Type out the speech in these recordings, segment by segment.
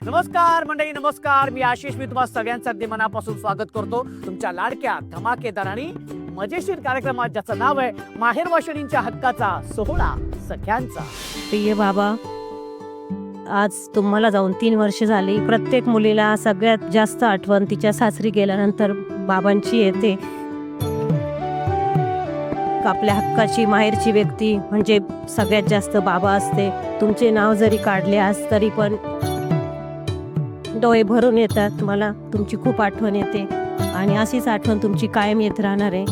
नमस्कार मंडळी, नमस्कार. मी आशिष. मी तुम्हा सगळ्यांचं अगदी मनापासून स्वागत करतो तुमच्या लाडक्या, धमाकेदार आणि मजेशीर कार्यक्रमात, ज्याचं नाव आहे माहेर वाशिणींच्या हक्काचा सोहळा सख्यांचा. प्रिय बाबा, आज तुम्हाला जाऊन 3 वर्ष झाली. प्रत्येक मुलीला सगळ्यात जास्त आठवण तिच्या सासरी गेल्यानंतर बाबांची येते. आपल्या हक्काची माहेरची व्यक्ती म्हणजे सगळ्यात जास्त बाबा असते. तुमचे नाव जरी काढले आज तरी पण डोळे भरून येतात. मला तुमची खूप आठवण येते आणि अशीच आठवण तुमची कायम येत राहणार आहे.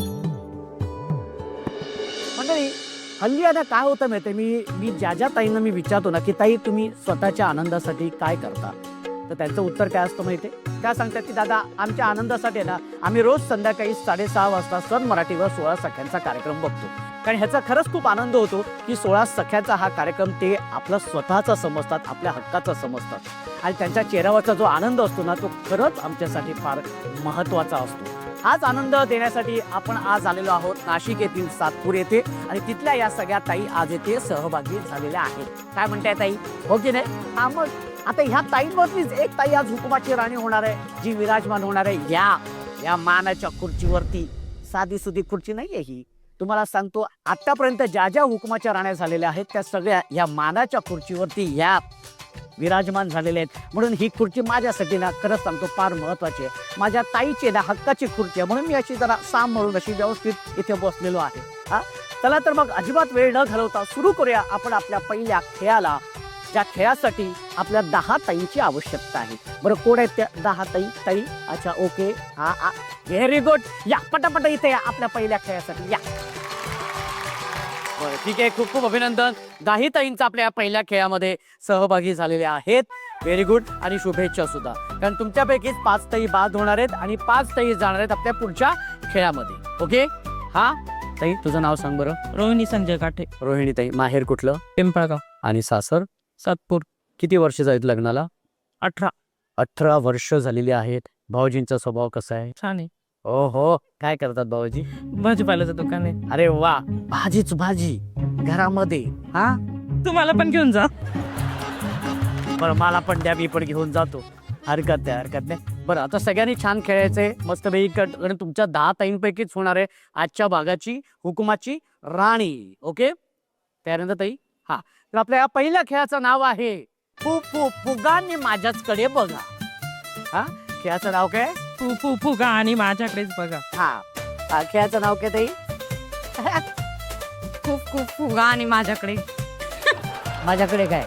मंडळी, हल्ली आता काय होतं माहिती, मी ज्या ताईंना मी विचारतो ना की ताई तुम्ही स्वतःच्या आनंदासाठी काय करता, तर त्यांचं उत्तर काय असतं माहिती आहे? त्या सांगतात की दादा, आमच्या आनंदासाठी ना आम्ही रोज संध्याकाळी 6:30 वाजता सन मराठीवर 16 सख्यांचा कार्यक्रम बघतो. कारण ह्याचा खरंच खूप आनंद होतो की 16 सख्याचा हा कार्यक्रम ते आपला स्वतःचा समजतात, आपल्या हक्काचा समजतात आणि त्यांच्या चेहऱ्यावरचा जो आनंद असतो ना तो खरंच आमच्यासाठी फार महत्त्वाचा असतो. हाच आनंद देण्यासाठी आपण आज आलेलो आहोत नाशिक येथील सातपूर येथे आणि तिथल्या या सगळ्या ताई आज येथे सहभागी झालेल्या आहेत. काय म्हणताय ताई, हो की नाही? हा, मग आता ह्या ताईंवरतीच एक ताई आज हुकुमाची राणी होणार आहे, जी विराजमान होणार आहे या मानाच्या खुर्चीवरती. साधी सुधी खुर्ची नाहीये ही. तुम्हाला सांगतो, आतापर्यंत ज्या हुकुमाच्या राण्या झालेल्या आहेत त्या सगळ्या या मानाच्या खुर्चीवरती या विराजमान झालेले आहेत. म्हणून ही खुर्ची माझ्यासाठी ना खरंच सांगतो फार महत्वाची आहे. माझ्या ताईची ना हक्काची खुर्ची आहे, म्हणून मी अशी जरा साम म्हणून अशी व्यवस्थित इथे बसलेलो आहे. हा, चला तर मग अजिबात वेळ न घालवता सुरू करूया आपण आपल्या पहिल्या खेळाला, ज्या खेळासाठी आपल्या 10 ताईंची आवश्यकता आहे. बरं, कोण आहेत त्या 10 ताई? अच्छा, ओके, हा, व्हेरी गुड. या पटापट इथे या आपल्या पहिल्या खेळासाठी या. बरं, ठीक आहे, खूप खूप अभिनंदन. 10 ताईंचा आपल्या पहिल्या खेळामध्ये सहभागी झालेले आहेत. व्हेरी गुड आणि शुभेच्छा सुद्धा, कारण तुमच्यापैकीच 5 ताई बाद होणार आहेत आणि 5 ताई जाणार आहेत आपल्या पुढच्या खेळामध्ये. ओके, हा ताई, तुझं नाव सांग बरं. रोहिणी संजय काठे, रोहिणी ताई. माहेर कुठलं? पिंपळगाव, आणि सासर? सातपूर. किती वर्ष झालीत लग्नाला? 18. 18 वर्ष झालेली आहेत. भाऊजींचा स्वभाव कसा आहे? छान आहे. ओ हो, काय करतात भाऊजी? भाजीपाल्याचं दुकान आहे. अरे वा, भाजीच भाजी घरामध्ये. हा, तुम्हाला पण घेऊन जा. बरं, मला पण द्या, मी पण घेऊन जातो. हरकत नाही. बरं, आता सगळ्यांनी छान खेळायचंय, मस्त वेळी आणि तुमच्या 10 ताईंपैकीच होणार आहे आजच्या भागाची हुकुमाची राणी. ओके, त्यानंतर ताई, हा, तर आपल्या या पहिल्या खेळाचं नाव आहे फुगांनी माझ्याचकडे बघा. हा, खेळाचं नाव काय? फुगा आणि माझ्याकडेच बघा. हा, खेळाचं नाव काय ताई? खूप फुगा आणि माझ्याकडे काय?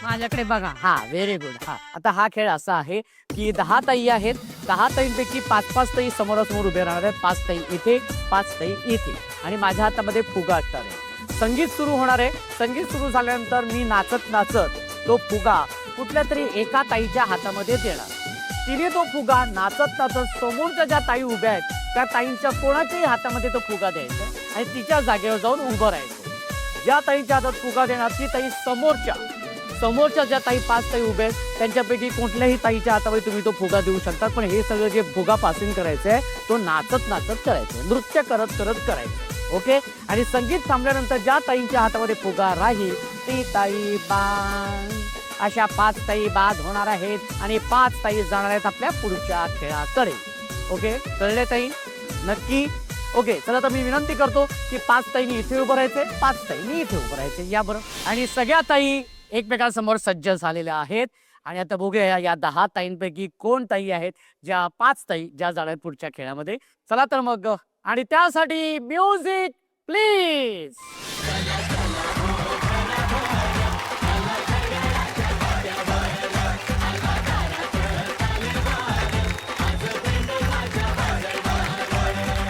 माझ्याकडे बघा. हा, व्हेरी गुड. हा, आता हा खेळ असा आहे की 10 ताई आहेत. 10 ताईंपैकी 5-5 ताई समोरासमोर उभे राहणार आहेत. 5 ताई इथे, 5 ताई इथे, आणि माझ्या हातामध्ये फुगा असणार आहे. संगीत सुरू होणार आहे. संगीत सुरू झाल्यानंतर मी नाचत तो फुगा कुठल्या तरी एका ताईच्या हातामध्ये देणार. तिने तो फुगा नाचत समोरच्या ज्या ताई उभ्या आहेत त्या ताईंच्या कोणाच्याही हातामध्ये तो फुगा द्यायचा आणि तिच्या जागेवर जाऊन उभं राहायचं. ज्या ताईच्या हातात फुगा देणार ती ताई समोरच्या ज्या ताई 5 ताई उभे आहेत त्यांच्यापैकी कुठल्याही ताईच्या हातामध्ये तुम्ही तो फुगा देऊ शकता. पण हे सगळं जे फुगा पासिंग करायचंय तो नाचत करायचं, नृत्य करत करायचं. ओके, आणि संगीत थांबल्यानंतर ज्या ताईंच्या हातामध्ये फुगा राहील ती ताई बाद. अशा 5 ताई बाद होणार आहेत आणि 5 ताई जाणार आहेत आपल्या पुढच्या खेळाकडे. ओके, कळले ताई? नक्की? ओके, चला तर मी विनंती करतो की 5 ताईंनी इथे उभं राहायचे, 5 ताईंनी इथे उभं राहायचे. या बरं. आणि सगळ्या ताई एकमेकांसमोर सज्ज झालेल्या आहेत आणि आता बघूया या 10 ताईंपैकी कोण ताई आहेत ज्या 5 ताई ज्या जाणार पुढच्या खेळामध्ये. चला तर मग, आणि त्यासाठी म्युझिक प्लीज.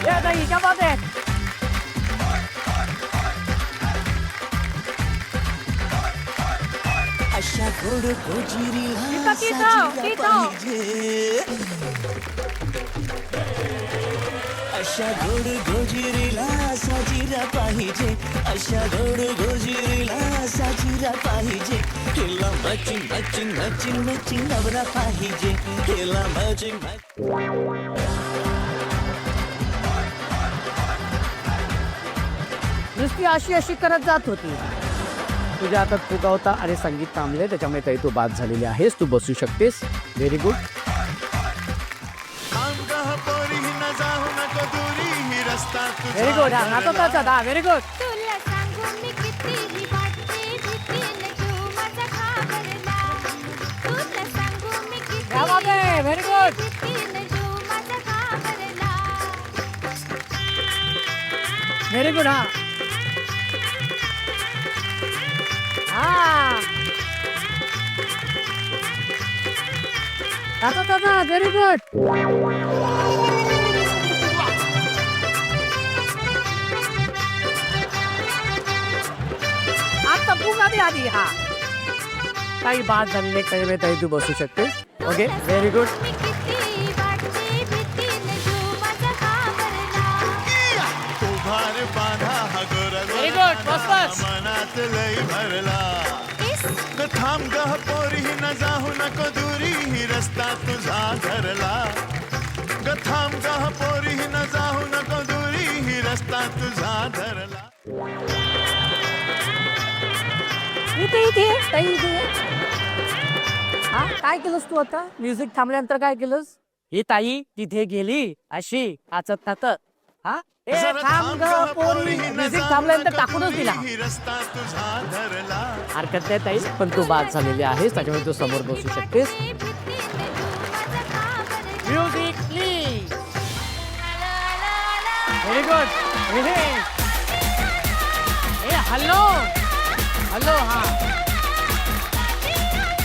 या ताई, क्या बात आहे? अशा गोड गोजिरीला साजिरा पाहिजे. अशा गोड गोजिरीला साजिरा पाहिजे. अशा गोड गोजिरीला साजिरा पाहिजे. केला मॅचिंग नवरा पाहिजे. केला मॅचिंग. नुसती अशी करत जात होती. तुझ्या हातात फुगा होता आणि संगीत थांबले, त्याच्यामुळे ताई तू बाद झालेली आहेस. तू बसू शकतेस. Very good. Very good. हा नाचतच आता. Very good. तुला सांगू मी कितीही वाटते भीतीने तू माझा घाबरला. तुला सांगू मी क्या बात आहे. Very good. भीतीने तू माझा घाबरला. Very good. हा नाचत. Very good. आता पुन्हा आधी. हा काही बाद झालेले काही ताई तू बसू शकतेस. ओके. Very good. मी कितीही वाटते भीतीने तू माझा घाबरला. Very good. बस बस. मनात लई भरला इस ग थांब गह पोरी न जाऊ नको दुरी ही रस्ता तुझा धरला ग थांब गह पोरी न जाऊ नको दुरी ही रस्ता तुझा धरला. इथे ताई इथे. हा काय केलंस तू आता? म्युझिक थांबल्यानंतर काय केलंस? ही ताई तिथे गेली अशी नाचत नाचत. हा ए जरा थांब ग गं पोरी. न म्युझिक जाऊ थांबल्यानंतर नको टाकूनच दुरी दिला. ही रस्ता तुझा धरला. हरकत नाही ताई, पण तू बाद झालेली आहेस, त्याच्यामुळे तू समोर बसू शकतेस. भीतीने तू माझा घाबरला. Music please. Very good. A hello hello. हा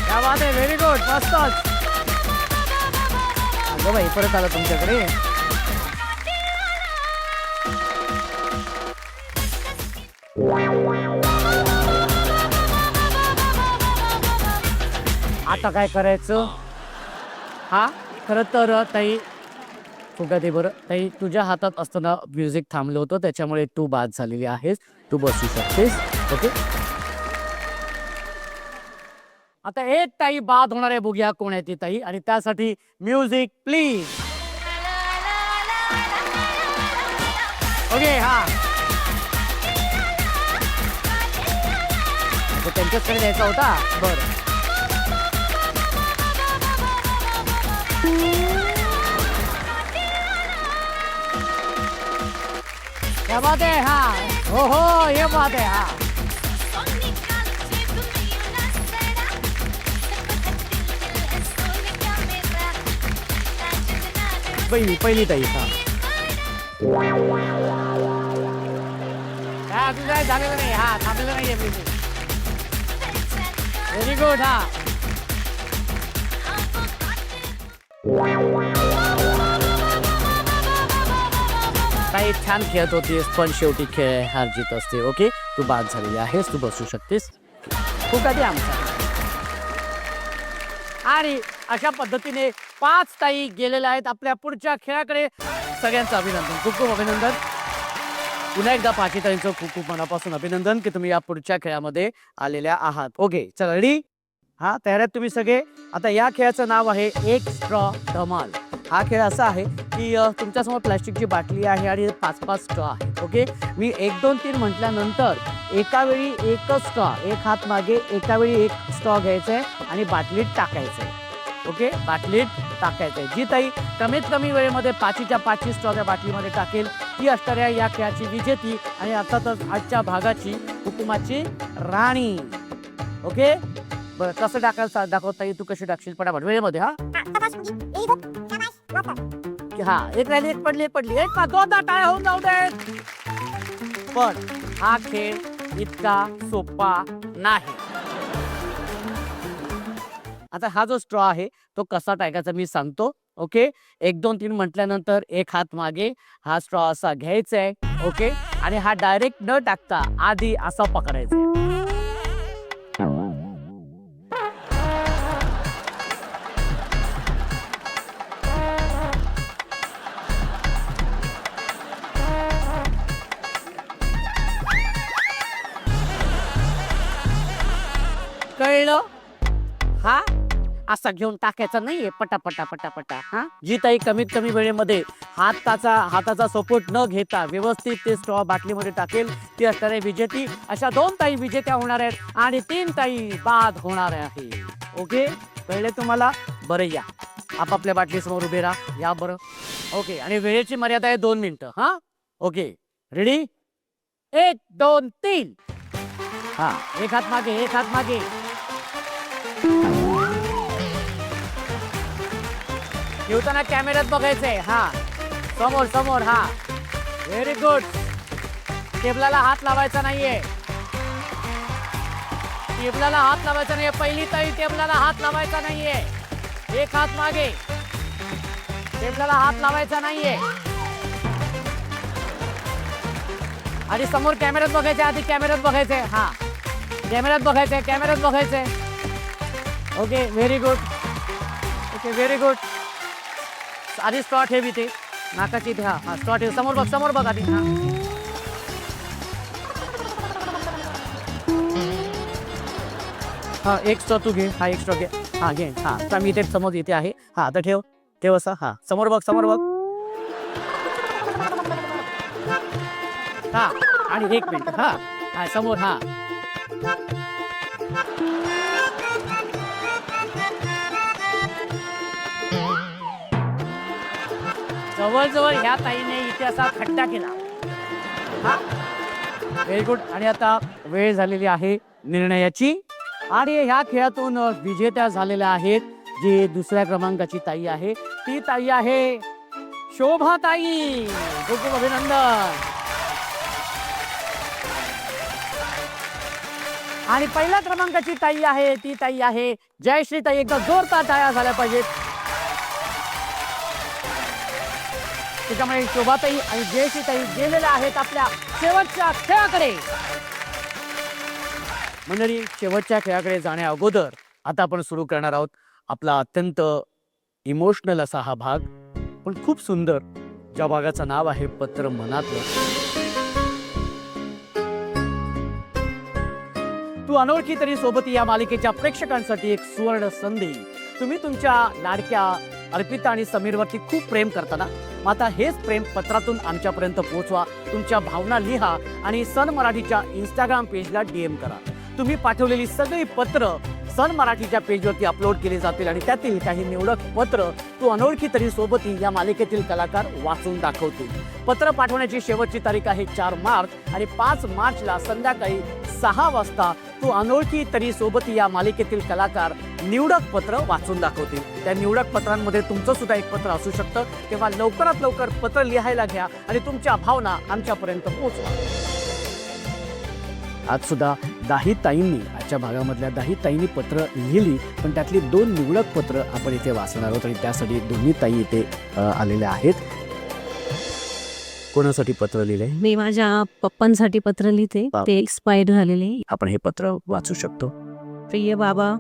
क्या बात आहे. Very good. मस्तच. अगं बाई परत आलं तुमच्याकडे. आता काय करायचं? हा खरं तर ताई फुगा दे बरं. ताई तुझ्या हातात असताना म्युझिक थांबलं होतं, त्याच्यामुळे तू बाद झालेली आहेस. तू बसू शकतेस. ओके. आता एक ताई बाद होणार आहे. बघूया कोण आहे ती ताई, आणि त्यासाठी म्युझिक प्लीज. ओके. हा त्यांच्याचकडे द्यायचा होता. बरं. क्या बात है. हा हो हो ये बात है. हा सोनी कांचे तुम्ही नसरा. Sony camera. पहिली ताई. हा हा तुझं काय झालेलं नाही. हा थांबलेलं नाहीये मी. Very good. हा ताई छान खेळत होतीस, पण शेवटी खेळ हार जीत असते. ओके. तू बाद झालेली आहेस. तू बसू शकतेस. तू कधी आमचा. आणि अशा पद्धतीने 5 ताई गेलेल्या आहेत आपल्या पुढच्या खेळाकडे. सगळ्यांचं अभिनंदन. खूप खूप अभिनंदन. पुन्हा एकदा पाची ताईंचं खूप खूप मनापासून अभिनंदन की तुम्ही या पुढच्या खेळामध्ये आलेल्या आहात. ओके चला रेडी. हा तयार आहेत तुम्ही सगळे. आता या खेळाचं नाव आहे एक स्ट्रॉ धमाल. हा खेळ असा आहे की तुमच्यासमोर प्लॅस्टिकची बाटली आहे आणि 5-5 स्ट्रॉ आहेत. ओके. मी 1 2 3 म्हटल्यानंतर एका वेळी एकच स्ट्रॉ, एक हात मागे एका वेळी एक स्ट्रॉ घ्यायचा आहे आणि बाटलीत टाकायचं आहे. ओके. बाटलीत टाकायचं आहे. जी ताई कमीत कमी वेळेमध्ये 5च्या 5 स्ट्रॉ त्या बाटलीमध्ये टाकेल ती असणाऱ्या या खेळाची विजेती आणि अर्थातच आजच्या भागाची हुकुमाची राणी. ओके. बरं कसं टाकायला दाखवता येईल. तू कशी टाकशील पटापट वेळेमध्ये. हा हा एक राहिली, एक पडली, एक 2दा टाळ्या होऊन जाऊ दे. पण हा खेळ इतका सोपा नाही. आता हा जो स्ट्रॉ आहे तो कसा टाकायचा मी सांगतो. ओके. 1 2 3 म्हटल्यानंतर एक हात मागे हा स्ट्रॉ असा घ्यायचा आहे. ओके. आणि हा डायरेक्ट न टाकता आधी असा पकडायचा. कळलं. हा असा घेऊन टाकायचा नाहीये पटापटा पटापटा. हा, जी ताई कमीत कमी वेळेमध्ये हाताचा सपोर्ट न घेता व्यवस्थित ते स्ट्रॉ बाटलीमध्ये टाकेल ती असणार आहे विजेती. अशा 2 ताई विजेत्या होणार आहेत आणि 3 ताई बाद होणार आहे. ओके, कळले तुम्हाला? बरं, या आपापल्या बाटलीसमोर उभे राहा. या बरं. ओके, आणि वेळेची मर्यादा आहे 2 मिनिटं. हा, ओके, रेडी? 1 2 3. हा, एक हात मागे. ठेवताना कॅमेऱ्यात बघायचंय. हा, समोर. हा, व्हेरी गुड. टेबलाला हात लावायचा नाहीये. पहिली ताई टेबलाला हात लावायचा नाहीये. एक हात मागे. टेबलाला हात लावायचा नाहीये. आणि समोर कॅमेऱ्यात बघायचे. आधी कॅमेऱ्यात बघायचंय. हा, कॅमेऱ्यात बघायचंय. Okay, very good. आधी स्ट्रॉ ठेव इथे नाकाची इथे. हा, स्ट्रॉ ठेव. समोर बघ आधी. हा, हा, एक स्ट्रॉ तू घे. हा, एक स्ट्रॉ घे. हा, घे. हा, आता मी इथे समोर इथे आहे. हा, आता ठेव असं. हा, समोर बघ. हा, आणि 1 मिनिट. हा, समोर. हा, जवळ ह्या ताईने इथे असा खड्डा केला. हा, व्हेरी गुड. आणि आता वेळ झालेली आहे निर्णयाची. आणि ह्या खेळातून विजेत्या झालेल्या आहेत जी दुसऱ्या क्रमांकाची ताई आहे. ती ताई आहे शोभाताई. खूप खूप अभिनंदन. आणि पहिल्या क्रमांकाची ताई आहे ती ताई आहे जयश्री ताई. एकदा जोरदार टाळ्या झाल्या पाहिजेत. त्याच्यामुळे शोभाताई आणि जयश्री ताई गेलेल्या आहेत आपल्या शेवटच्या खेळाकडे. मंडळी, शेवटच्या खेळाकडे जाण्या अगोदर आता आपण सुरू करणार आहोत आपला अत्यंत इमोशनल असा हा भाग, पण खूप सुंदर, ज्या भागाचं नाव आहे पत्र मनातलं. तू अनोळखी तरी सोबती या मालिकेच्या प्रेक्षकांसाठी एक सुवर्ण संधी. तुम्ही तुमच्या लाडक्या अर्पिता आणि समीरवरती खूप प्रेम करता ना, मग आता हेच प्रेम पत्रातून आमच्यापर्यंत पोहोचवा. तुमच्या भावना लिहा आणि सन मराठीच्या इंस्टाग्राम पेजला DM करा. तुम्ही पाठवलेली सगळी पत्र सन मराठीच्या पेजवरती अपलोड केली जातील आणि त्यातील काही निवडक पत्र तू अनोळखी तरी सोबती या मालिकेतील कलाकार वाचून दाखवतील. पत्र पाठवण्याची शेवटची तारीख आहे 4 मार्च आणि 5 मार्चला संध्याकाळी 6 वाजता तू अनोळखी तरी सोबती या मालिकेतील कलाकार निवडक पत्र वाचून दाखवतील. त्या निवडक पत्रांमध्ये तुमचं सुद्धा एक पत्र असू शकतं. तेव्हा लवकरात लवकर पत्र लिहायला घ्या आणि तुमच्या भावना आमच्यापर्यंत पोहोचवा. आज सुद्धा 10 ताईंनी, आजच्या भागामधल्या 10 ताईंनी पत्र लिहिली, पण त्यातली 2 निवडक पत्र आपण इथे वाचणार आहोत आणि त्यासाठी दोन्ही ताई इथे आलेल्या आहेत. कोणासाठी पत्र लिहिले? मी माझ्या पप्पांसाठी पत्र लिहिते. ते एक्सपायर झालेले. आपण हे पत्र वाचू शकतो. प्रिय बाबा,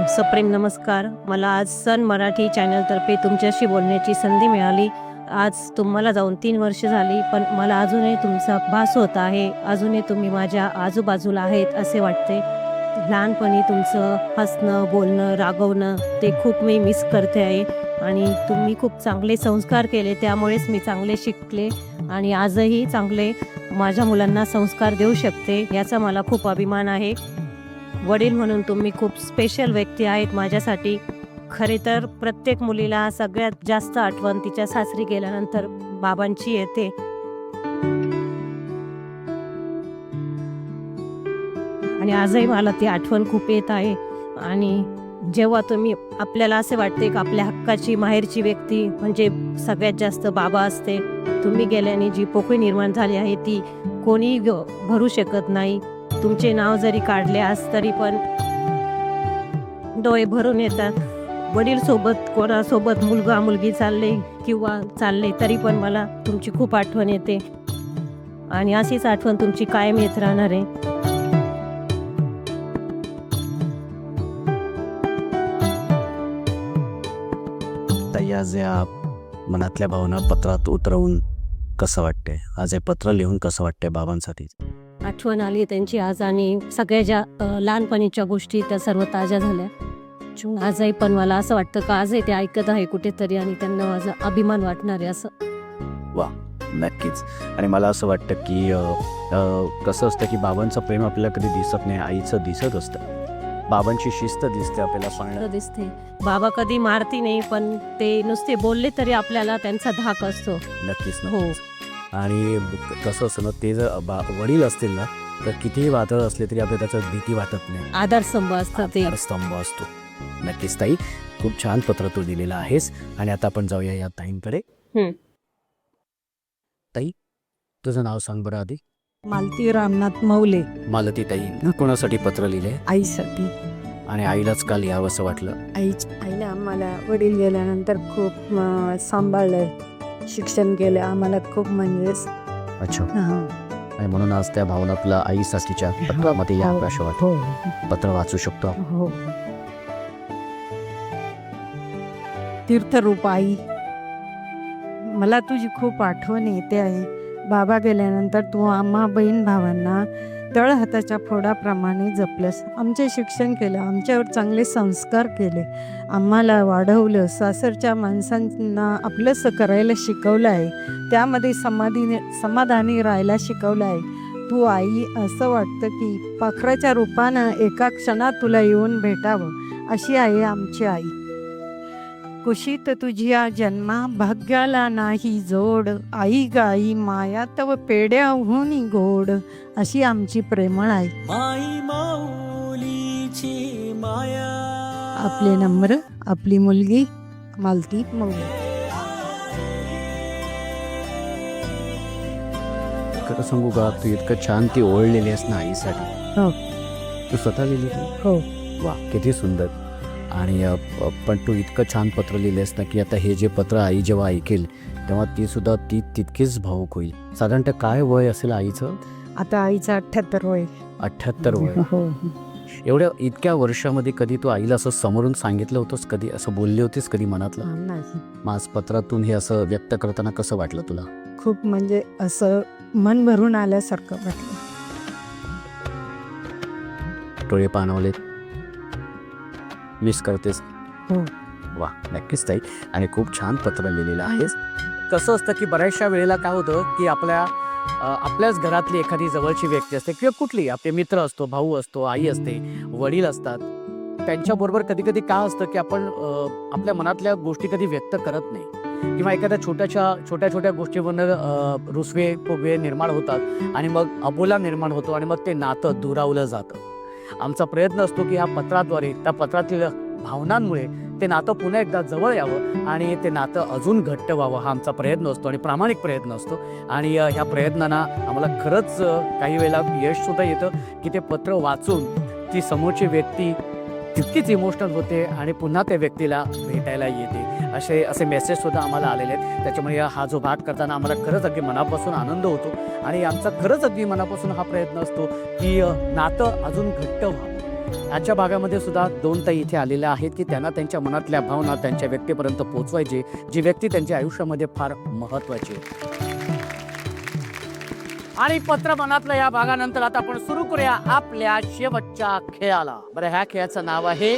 सप्रेम नमस्कार. मला आज सन मराठी चॅनलतर्फे तुमच्याशी बोलण्याची संधी मिळाली. आज तुम्हाला जाऊन 3 वर्ष झाली, पण मला अजूनही तुमचा भास होत आहे. अजूनही तुम्ही माझ्या आजूबाजूला आहेत असे वाटते. लहानपणी तुमचं हसणं, बोलणं, रागवणं ते खूप मी मिस करते आहे. आणि तुम्ही खूप चांगले संस्कार केले, त्यामुळेच मी चांगले शिकले आणि आजही चांगले माझ्या मुलांना संस्कार देऊ शकते, याचा मला खूप अभिमान आहे. वडील म्हणून तुम्ही खूप स्पेशल व्यक्ती आहेत माझ्यासाठी. खरे तर प्रत्येक मुलीला सगळ्यात जास्त आठवण तिच्या सासरी गेल्यानंतर बाबांची येते. आणि आजही मला ती आठवण खूप येत आहे. आणि जेव्हा तुम्ही, आपल्याला असे वाटते की आपल्या हक्काची माहेरची व्यक्ती म्हणजे सगळ्यात जास्त बाबा असते. तुम्ही गेल्याने जी पोकळी निर्माण झाली आहे ती कोणी भरू शकत नाही. तुमचे नाव जरी काढले आज तरी पण डोळे भरून येतात. वडील सोबत, कोणासोबत मुलगा मुलगी चालले तरी पण मला तुमची खूप आठवण येते आणि अशीच आठवण तुमची कायम येत राहणार आहे. ताई, आज या मनातल्या भावना पत्रात उतरवून कसं वाटते? आज हे पत्र लिहून कसं वाटतंय बाबांसाठी? आठवण आली त्यांची आज आणि सगळ्या ज्या लहानपणीच्या गोष्टी त्या सर्व ताज्या झाल्या. आजही पण मला असं वाटतं का आजही ते ऐकत आहे कुठेतरी आणि त्यांना माझा अभिमान वाटणार आहे असं. नक्कीच. आणि मला असं वाटतं की कसं असतं की बाबांचं प्रेम आपल्याला कधी दिसत नाही, आईचं दिसत असतं. बाबांची शिस्त दिसते आपल्याला पाहण्यात. दिसते बाबा कधी मारती नाही, पण ते नुसते बोलले तरी आपल्याला त्यांचा धाक असतो. नक्कीच हो. आणि कसं असतं ना, ते जर वडील असतील ना तर कितीही वादळ असले तरी आपल्याला त्याचं भीती वाटत नाही. आधारस्तंभ असतात ते. स्तंभ असतो. नक्कीच ताई, खूप छान पत्र तू दिलेलं आहेस. आणि आता आपण जाऊया या ताईंकडे. ताई, तुझं नाव सांग बरं आधी. मालती रामनाथ मौले. मालती ताई, कोणासाठी पत्र लिहिले आईसाठी. आणि आईलाच काल यावं असं वाटलं? आईला आम्हाला वडील गेल्यानंतर खूप सांभाळलं, शिक्षण केलं आम्हाला खूप म्हणजे. अच्छा. आणि म्हणून आज त्या भावना आपल्या आईसाठीच्या पत्रामध्ये या असं वाटतं. हो पत्र वाचू शकतो. हो. तीर्थरूप आई, मला तुझी खूप आठवण येते आहे. बाबा गेल्यानंतर तू आम्हा बहीण भावांना तळहाताच्या फोडाप्रमाणे जपलंस. आमचे शिक्षण केलं, आमच्यावर चांगले संस्कार केले, आम्हाला वाढवलं, सासरच्या माणसांना आपलंसं करायला शिकवलं आहे, त्यामध्ये समाधानी राहायला शिकवलं आहे. तू आई, असं वाटतं की पाखराच्या रूपानं एका क्षणात तुला येऊन भेटावं अशी आहे आमची आई. कुशीत तुझ्या जन्मा भाग्याला नाही जोड, आई गाई माया तव पेड्याहून गोड अशी आमची प्रेमळ आई. माई माऊलीची माया. आपले नम्र, आपली मुलगी मालती मौले. खरं सांगू का, तू इतकं छान ती ओळलेली आहेस ना आईसाठी. हो. तू स्वतः लिहिली? हो. वा, किती सुंदर. आणि पण तू इतकं छान पत्र लिहिलेस ना की आता हे जे पत्र आई जेव्हा ऐकेल तेव्हा ती तितकीच भावूक होईल. साधारणतः काय वय असेल आईचं? आता आईचं 78 वय. 78 वय. हो. एवढ्या इतक्या वर्षामध्ये कधी तू आईला असं समोरून सांगितलं होतंस, कधी असं बोलले होतेस कधी मनातलं? नाही. माझ पत्रातून हे असं व्यक्त करताना कसं वाटलं तुला? खूप म्हणजे असं मन भरून आल्यासारखं वाटलं. डोळे पाणवलेत, मिस करतेस? हो. वा, नक्कीच ताई. आणि खूप छान पत्र लिहिलेलं आहेस. कसं असतं की बऱ्याचशा वेळेला काय होतं की आपल्याच घरातली एखादी जवळची व्यक्ती असते किंवा कुठली आपले मित्र असतो, भाऊ असतो, आई असते, वडील असतात, त्यांच्याबरोबर कधी कधी काय असतं की आपण आपल्या मनातल्या गोष्टी कधी व्यक्त करत नाही किंवा एखाद्या छोट्या छोट्या गोष्टीवरनं रुसवे फुगवे निर्माण होतात आणि मग अबोला निर्माण होतो आणि मग ते नातं दुरावलं जातं. आमचा प्रयत्न असतो की ह्या पत्राद्वारे, त्या पत्रातील भावनांमुळे ते नातं पुन्हा एकदा जवळ यावं आणि ते नातं अजून घट्ट व्हावं, हा आमचा प्रयत्न असतो आणि प्रामाणिक प्रयत्न असतो. आणि ह्या प्रयत्नांना आम्हाला खरंच काही वेळेला यशसुद्धा येतं की ते पत्र वाचून ती समोरची व्यक्ती तितकीच इमोशनल होते आणि पुन्हा त्या व्यक्तीला भेटायला येते. असे मेसेजसुद्धा आम्हाला आलेले आहेत. त्याच्यामुळे हा जो भाग करताना आम्हाला खरंच अगदी मनापासून आनंद होतो आणि आमचा खरंच अगदी मनापासून हा प्रयत्न असतो की नातं अजून घट्ट व्हावं. आजच्या भागामध्ये सुद्धा 2 ताई इथे आलेल्या आहेत की त्यांना त्यांच्या मनातल्या भावना त्यांच्या व्यक्तीपर्यंत पोहोचवायची, जी व्यक्ती त्यांच्या आयुष्यामध्ये फार महत्त्वाची आहे. आणि पत्र मनातलं या भागानंतर आता आपण सुरू करूया आपल्या शेवटच्या खेळाला. बरं, ह्या खेळाचं नाव आहे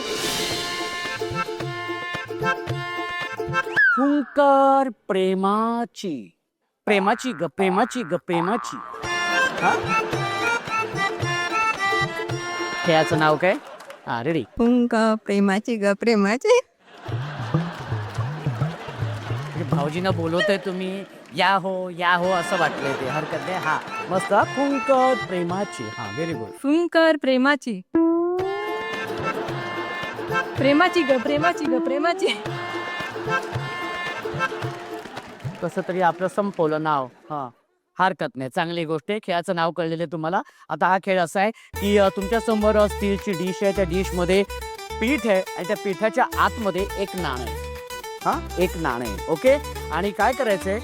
फुंकर प्रेमाची. प्रेमाची ग प्रेमाची ग प्रेमाची. खेळाचं नाव काय? रेडी? फुंका प्रेमाची ग प्रेमाची. भाऊजींना बोलवतोय तुम्ही, या हो असं वाटलंय ते. हरकत नाही. हा, मस्त. फुंकर प्रेमाची. हा, व्हेरी गुड. फुंकर प्रेमाची. प्रेमाची ग प्रेमाची ग प्रेमाची. कसं तरी आपलं संपवलं नाव. हा, हरकत नाही, चांगली गोष्ट आहे. खेळाचं नाव कळलेलं आहे तुम्हाला. आता हा खेळ असा आहे की तुमच्या समोर स्टीलची डिश आहे, त्या डिशमध्ये पीठ आहे आणि त्या पिठाच्या आतमध्ये एक नाणं आहे. हा, एक नाणं आहे. ओके. आणि काय करायचंय,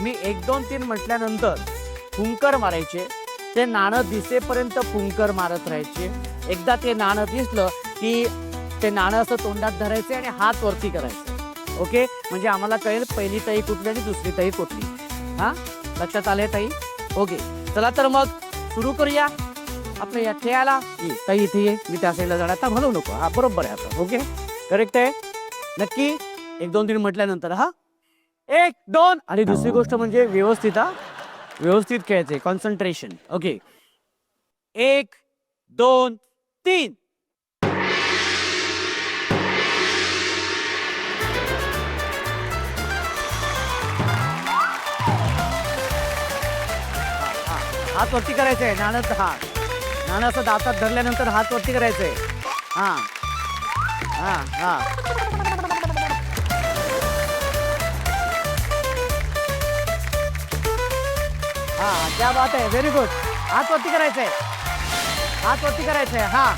मी 1 2 3 म्हटल्यानंतर फुंकर मारायचे. ते नाणं दिसेपर्यंत फुंकर मारत राहायचे. एकदा ते नाणं दिसलं की ते नाणं असं तोंडात धरायचे आणि हात वरती करायचे. ओके, म्हणजे आम्हाला कळेल पहिली ताई कुठली आणि दुसरी ताई कुठली. हा, लक्षात आले ताई? ओके, चला तर मग सुरू करूया आपलं या खेळाला. ताई इथे ये, मी त्या साईडला जाणार. आता म्हणू नको. हा बरोबर आहे आता. ओके करेक्ट आहे नक्की. 1 2 3 म्हटल्यानंतर हा 1 2. आणि दुसरी गोष्ट म्हणजे व्यवस्थित व्यवस्थित खेळायचे, कॉन्सन्ट्रेशन. ओके 1 2 3. हात वरती करायचंय. नाणं असं दातात धरल्यानंतर हात वरती करायचंय. हा हा हा हा क्या बात आहे. Very good. हात वरती करायचंय. हात वरती करायचंय. हा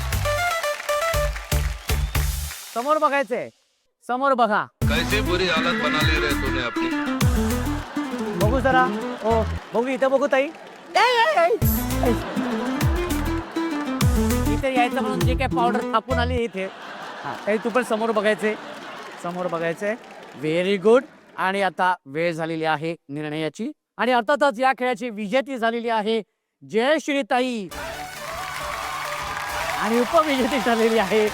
समोर बघायचंय. समोर बघा. कैसी बुरी हालत बना ली रे तूने अपनी. बघू जरा. हो बघू. इथे बघू ताई. इथे यायचं म्हणून जे काय पावडर थापून आली इथे. हा ताई तू पण समोर बघायचे. समोर बघायचंय. Very good. आणि आता वेळ झालेली आहे निर्णयाची. आणि अर्थातच या खेळाची विजेती झालेली आहे जयश्रीताई. आणि उपविजेती झालेली आहे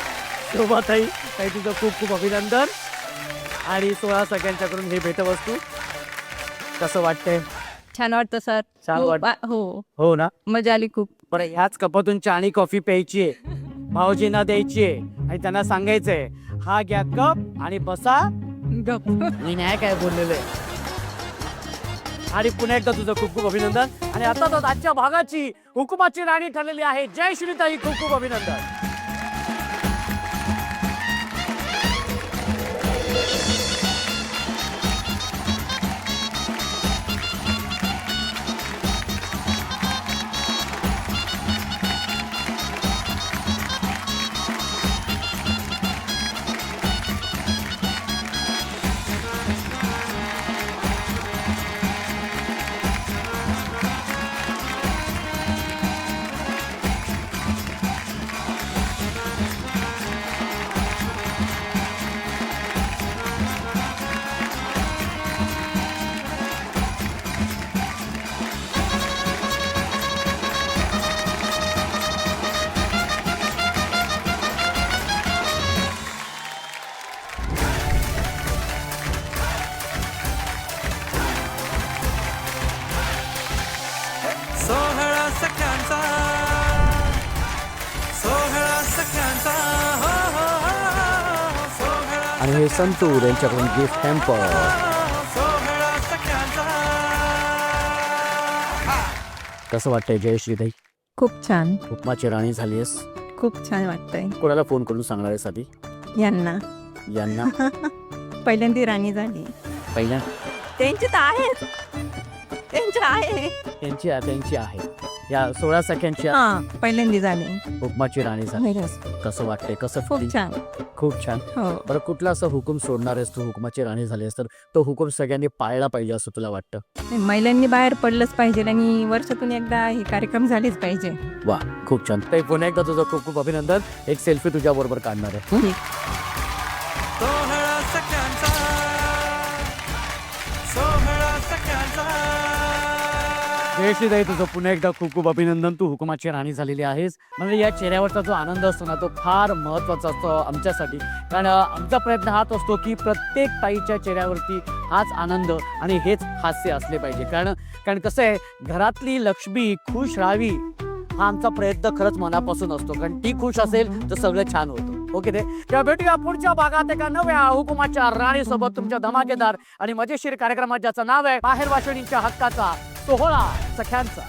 शोभाताई. ताई तुझं खूप खूप अभिनंदन. आणि 16 सगळ्यांच्याकडून हे भेटवस्तू. कसं वाटतंय? छान वाटतं सर. छान खूप वाटतं. हो हो ना. मजा आली खूप. बरं ह्याच कपातून चहा आणि कॉफी प्यायची आहे. भाऊजींना द्यायची आहे. आणि त्यांना सांगायचंय हा घ्या कप आणि बसा. गप. मी नाही काय बोललेलं आहे. आणि पुन्हा एकदा तुझं खूप खूप अभिनंदन. आणि आता तर आजच्या भागाची हुकुमाची राणी ठरलेली आहे जयश्रीताई. खूप खूप अभिनंदन. सोहळा सख्यांचा हो हो हो. सोहळा आणि हे संतूर यांच्याकडून गिफ्ट हॅम्पर. सोहळा सख्यांचा. कसं वाटतंय जयश्रीताई? खूप छान. हुकमाची राणी झालीस. खूप छान वाटतंय. कोणाला फोन करून सांगणार आहेस आधी? यांना यांना पहिल्यांदी राणी झाली. पहिल्या त्यांची तर आहेच. त्यांची आहे. त्यांची आहे. या 16 सख्यांची हा पहिल्यांदी झाली. हुकमाची राणी झाली. कसं वाटतंय? कसं खूप feeling? छान. खूप छान. हो बरं कुठला असं हुकूम सोडणार आहेस तू हुकमाची राणी झाली तर तो हुकूम सगळ्यांनी पाळला पाहिजे असं तुला वाटतं? महिलांनी बाहेर पडलंच पाहिजे आणि वर्षातून एकदा हे कार्यक्रम झालेच पाहिजे. वा खूप छान. ताई पुन्हा एकदा तुझं खूप खूप अभिनंदन. एक सेल्फी तुझ्या बरोबर काढणार आहे. सोहळा सख्यांचा. सोहळा सख्यांचा. जयश्रीताई तुझं पुन्हा एकदा खूप खूप अभिनंदन. तू हुकुमाची राणी झालेली आहेस. म्हणजे या चेहऱ्यावरचा जो आनंद असतो ना तो फार महत्त्वाचा असतो आमच्यासाठी. कारण आमचा प्रयत्न हाच असतो की प्रत्येक ताईच्या चेहऱ्यावरती हाच आनंद आणि हेच हास्य असले पाहिजे. कारण कसं आहे घरातली लक्ष्मी खुश राहावी हा आमचा प्रयत्न खरंच मनापासून असतो. कारण ती खुश असेल तर सगळं छान होतं. ओके ते तेव्हा भेटूया पुढच्या भागात एका नव्या हुकुमाच्या राणीसोबत तुमच्या धमाकेदार आणि मजेशीर कार्यक्रमात ज्याचं नाव आहे बाहेर वाशिणींच्या हक्काचा सोहळा सख्यांचा.